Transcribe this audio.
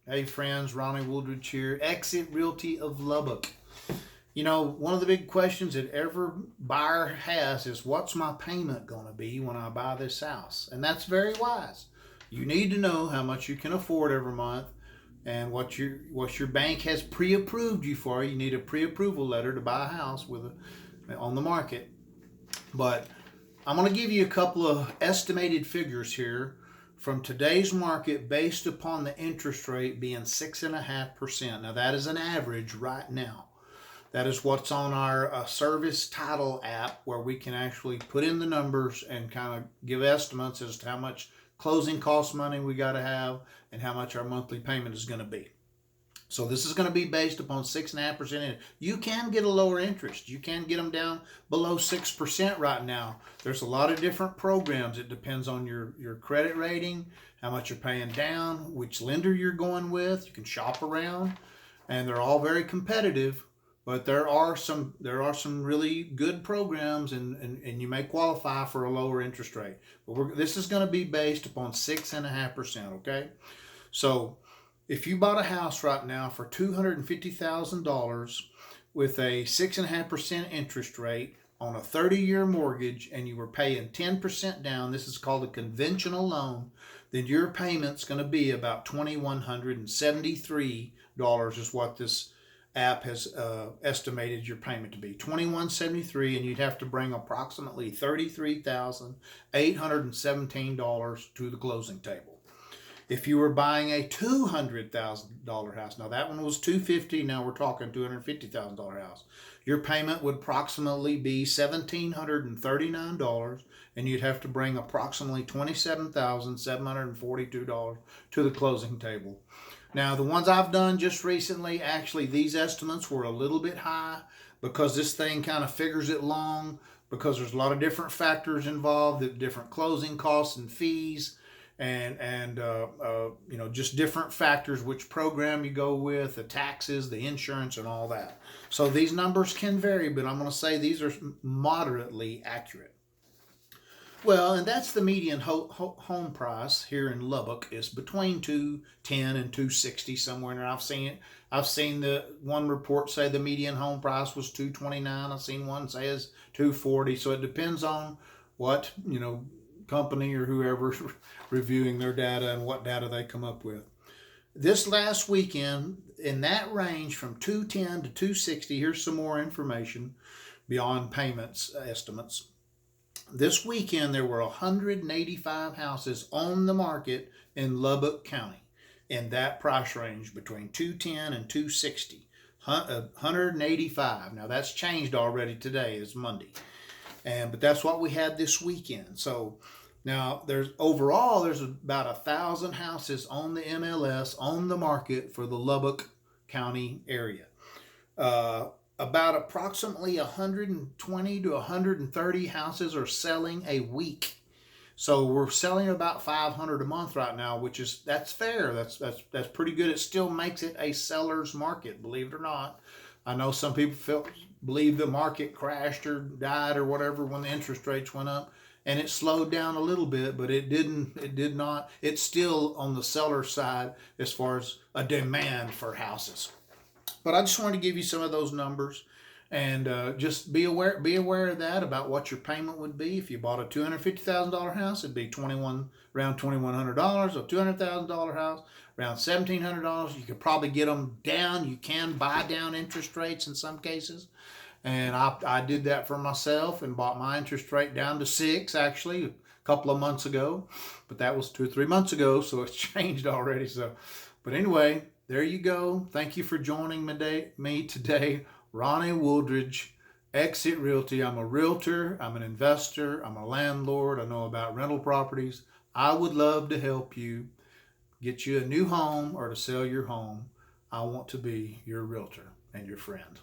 Hey friends, Ronnie Wooldridge here, Exit Realty of Lubbock. You know, one of the big questions that every buyer has is what's my payment going to be when I buy this house? And that's very wise. You need to know how much you can afford every month and what your bank has pre-approved you for. You need a pre-approval letter to buy a house on the market. But I'm going to give you a couple of estimated figures here from today's market based upon the interest rate being 6.5%. Now, that is an average right now. That is what's on our service title app, where we can actually put in the numbers and kind of give estimates as to how much closing cost money we got to have and how much our monthly payment is going to be. So this is going to be based upon 6.5%. You can get a lower interest. You can get them down below 6% right now. There's a lot of different programs. It depends on your credit rating, how much you're paying down, which lender you're going with. You can shop around, and they're all very competitive. But there are some really good programs, and you may qualify for a lower interest rate. But this is going to be based upon 6.5%. Okay, so if you bought a house right now for $250,000 with a 6.5% interest rate on a 30-year mortgage, and you were paying 10% down, this is called a conventional loan, then your payment's going to be about $2,173 is what this app has estimated your payment to be. $2,173, and you'd have to bring approximately $33,817 to the closing table. If you were buying a $200,000 house, now that one was $250,000, now we're talking $250,000 house, your payment would approximately be $1,739, and you'd have to bring approximately $27,742 to the closing table. Now, the ones I've done just recently, actually, these estimates were a little bit high because this thing kind of figures it long, because there's a lot of different factors involved, the different closing costs and fees, and just different factors, which program you go with, the taxes, the insurance, and all that. So these numbers can vary, but I'm going to say these are moderately accurate. Well, and that's the median home price here in Lubbock is between $210,000 and $260,000 somewhere in there. I've seen the one report say the median home price was $229,000. I've seen one say it's $240,000. So it depends on what company or whoever's reviewing their data and what data they come up with. This last weekend, in that range from $210,000 to $260,000, here's some more information beyond payments estimates. This weekend, there were 185 houses on the market in Lubbock County in that price range between $210,000 and $260,000. 185. Now, that's changed already today. It's Monday. But that's what we had this weekend. So now there's about 1,000 houses on the MLS on the market for the Lubbock County area. About approximately 120 to 130 houses are selling a week. So we're selling about 500 a month right now, that's fair. That's pretty good. It still makes it a seller's market, believe it or not. I know some people believe the market crashed or died or whatever when the interest rates went up, and it slowed down a little bit, but it did not. It's still on the seller side as far as a demand for houses. But I just wanted to give you some of those numbers, and just be aware of that, about what your payment would be. If you bought a $250,000 house, it'd be around $2,100. A $200,000 house, around $1,700. You could probably get them down. You can buy down interest rates in some cases, and I did that for myself and bought my interest rate down to 6 actually a couple of months ago, but that was 2 or 3 months ago, so it's changed already. So, but anyway, there you go. Thank you for joining me today. Ronnie Wooldridge, Exit Realty. I'm a realtor. I'm an investor. I'm a landlord. I know about rental properties. I would love to help you get you a new home or to sell your home. I want to be your realtor and your friend.